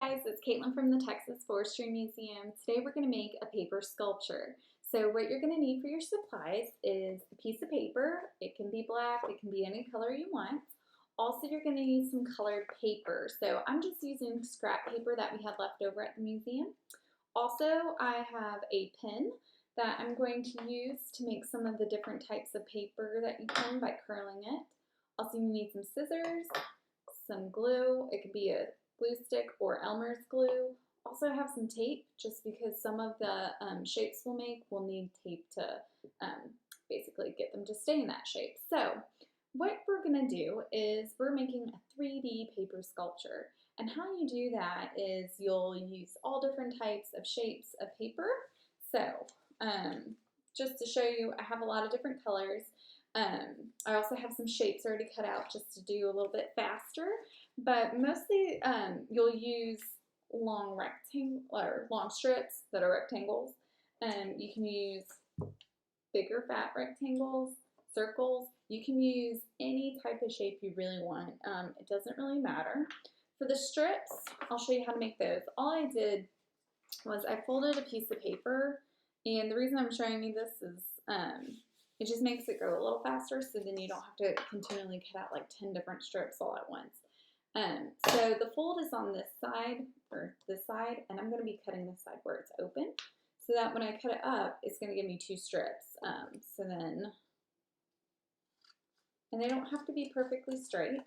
Guys, it's Kaitlin from the Texas Forestry Museum. Today we're going to make a paper sculpture. So what you're going to need for your supplies is a piece of paper. It can be black, it can be any color you want. Also, you're going to need some colored paper. So I'm just using scrap paper that we had left over at the museum. Also, I have a pen that I'm going to use to make some of the different types of paper that you can by curling it. Also, you need some scissors, some glue. It could be a glue stick or Elmer's glue. Also have some tape, just because some of the shapes we'll make will need tape to basically get them to stay in that shape. So what we're going to do is we're making a 3D paper sculpture. And how you do that is you'll use all different types of shapes of paper. So just to show you, I have a lot of different colors. I also have some shapes already cut out just to do a little bit faster, but mostly you'll use long strips that are rectangles. You can use bigger fat rectangles, circles. You can use any type of shape you really want. It doesn't really matter. For the strips, I'll show you how to make those. All I did was I folded a piece of paper, and the reason I'm showing you this is it just makes it go a little faster, so then you don't have to continually cut out like 10 different strips all at once. So the fold is on this side, or this side, and I'm going to be cutting this side where it's open, so that when I cut it up, it's going to give me 2 strips. And they don't have to be perfectly straight.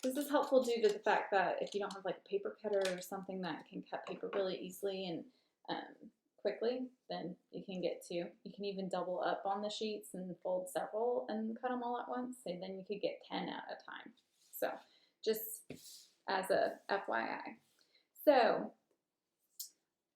This is helpful due to the fact that if you don't have like a paper cutter or something that can cut paper really easily and quickly, then you can even double up on the sheets and fold several and cut them all at once, so then you could get 10 at a time. So just as a FYI. So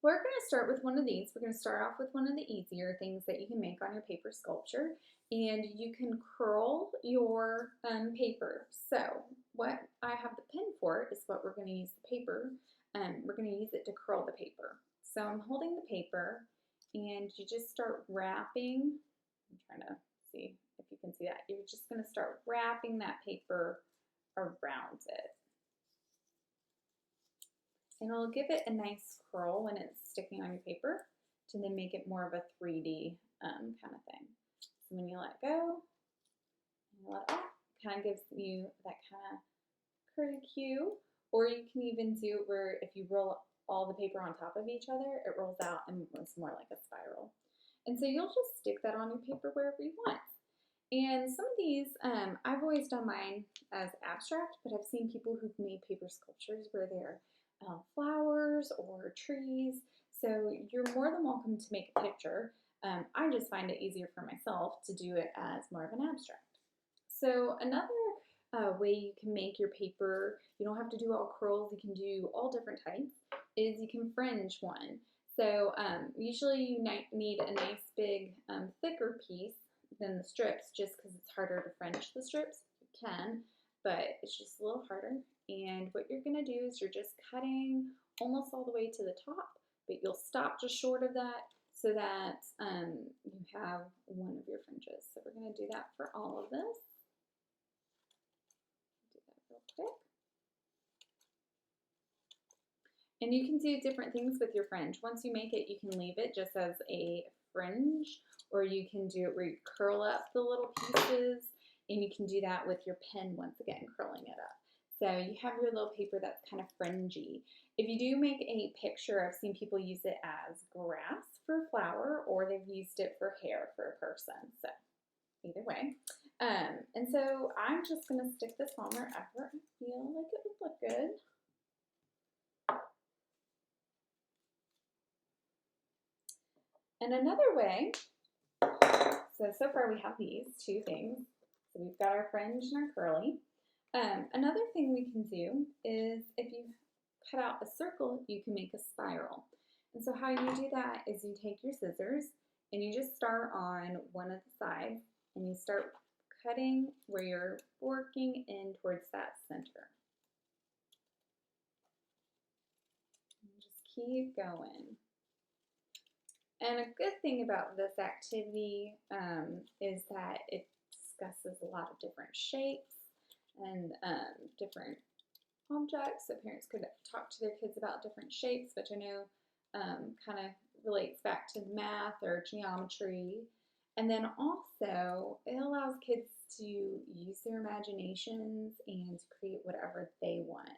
we're going to start with one of these. We're going to start off with one of the easier things that you can make on your paper sculpture, and you can curl your paper. So what I have the pen for is what we're going to use the paper. We're going to use it to curl the paper. So I'm holding the paper, and you just start wrapping. I'm trying to see if you can see that. You're just going to start wrapping that paper around it. And it'll give it a nice curl when it's sticking on your paper to then make it more of a 3D kind of thing. So when you let go, and you let it off, it kind of gives you that kind of curlicue. Or you can even do it where if you roll all the paper on top of each other, it rolls out and it's more like a spiral. And so you'll just stick that on your paper wherever you want. And some of these, I've always done mine as abstract, but I've seen people who've made paper sculptures where they're flowers or trees. So you're more than welcome to make a picture. I just find it easier for myself to do it as more of an abstract. So another way you can make your paper, you don't have to do all curls, you can do all different types, is you can fringe one. So usually you need a nice big thicker piece than the strips, just because it's harder to fringe the strips. You can, but it's just a little harder. And what you're going to do is you're just cutting almost all the way to the top, but you'll stop just short of that so that you have one of your fringes. So we're going to do that for all of this. Do that real quick. And you can do different things with your fringe. Once you make it, you can leave it just as a fringe, or you can do it where you curl up the little pieces, and you can do that with your pen once again, curling it up. So you have your little paper that's kind of fringy. If you do make a picture, I've seen people use it as grass for a flower, or they've used it for hair for a person. So either way. And so I'm just going to stick this on wherever I feel like it would look good. And another way, so far we have these 2 things. So we've got our fringe and our curly. Another thing we can do is if you cut out a circle, you can make a spiral. And so how you do that is you take your scissors and you just start on one of the sides and you start cutting where you're working in towards that center. And just keep going. And a good thing about this activity is that it discusses a lot of different shapes and different objects, so parents could talk to their kids about different shapes, which I know kind of relates back to math or geometry. And then also, it allows kids to use their imaginations and to create whatever they want.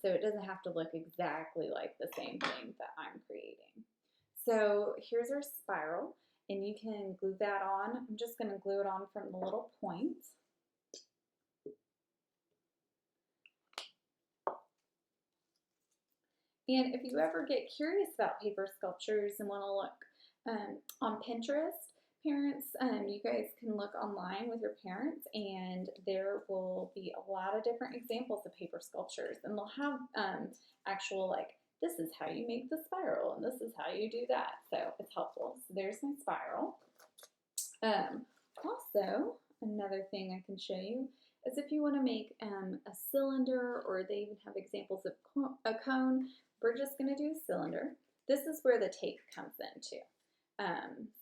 So it doesn't have to look exactly like the same thing that I'm creating. So here's our spiral, and you can glue that on. I'm just going to glue it on from the little point. And if you ever get curious about paper sculptures and want to look on Pinterest, parents, you guys can look online with your parents, and there will be a lot of different examples of paper sculptures, and they'll have actual, like, this is how you make the spiral, and this is how you do that, so it's helpful. So there's my spiral. Also, another thing I can show you is if you want to make a cylinder, or they even have examples of a cone. We're just going to do a cylinder. This is where the tape comes in too.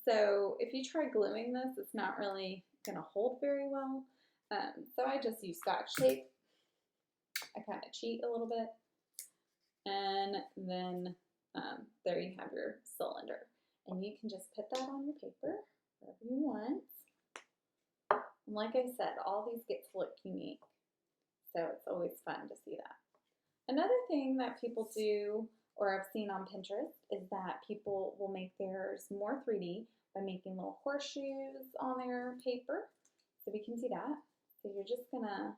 So if you try gluing this, it's not really going to hold very well. So I just use Scotch tape. I kind of cheat a little bit. And then there you have your cylinder. And you can just put that on your paper wherever you want. And like I said, all these get to look unique. So it's always fun to see that. Another thing that people do, or I've seen on Pinterest, is that people will make theirs more 3D by making little horseshoes on their paper. So we can see that. So you're just gonna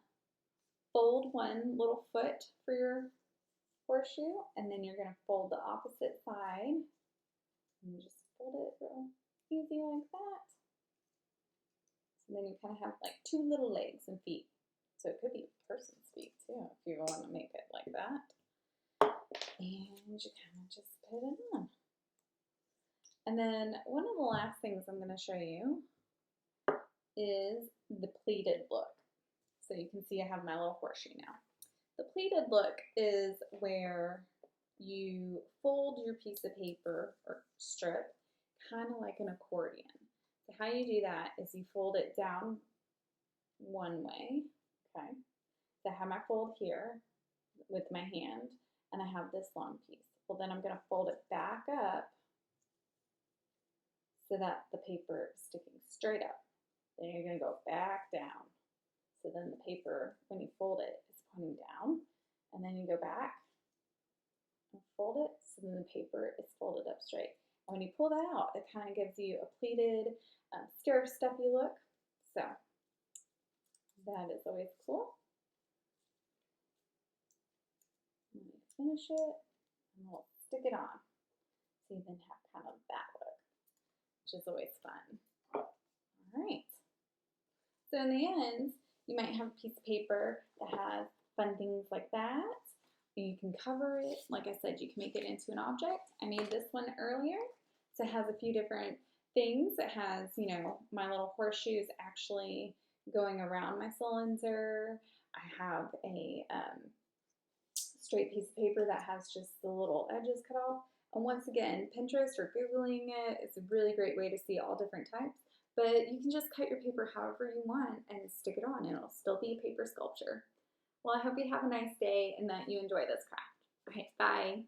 fold one little foot for your horseshoe, and then you're gonna fold the opposite side. And you just fold it real easy like that. So then you kind of have like two little legs and feet. So it could be a person's feet too, if you want to make it like that. And you kind of just put it on. And then one of the last things I'm going to show you is the pleated look. So you can see I have my little horseshoe now. The pleated look is where you fold your piece of paper or strip kind of like an accordion. So how you do that is you fold it down one way. Okay, so I have my fold here with my hand, and I have this long piece. Well, then I'm going to fold it back up so that the paper is sticking straight up. Then you're going to go back down. So then the paper, when you fold it, is pointing down, and then you go back and fold it, so then the paper is folded up straight. And when you pull that out, it kind of gives you a pleated, stirrup stuffy look. So that is always cool. I'm going to finish it, and we'll stick it on. So you then have kind of that look, which is always fun. All right. So in the end, you might have a piece of paper that has fun things like that. You can cover it. Like I said, you can make it into an object. I made this one earlier. So it has a few different things. It has, you know, my little horseshoes actually going around my cylinder. I have a straight piece of paper that has just the little edges cut off. And once again, Pinterest or Googling it is a really great way to see all different types. But you can just cut your paper however you want and stick it on, and it'll still be a paper sculpture. Well, I hope you have a nice day and that you enjoy this craft. All right, bye.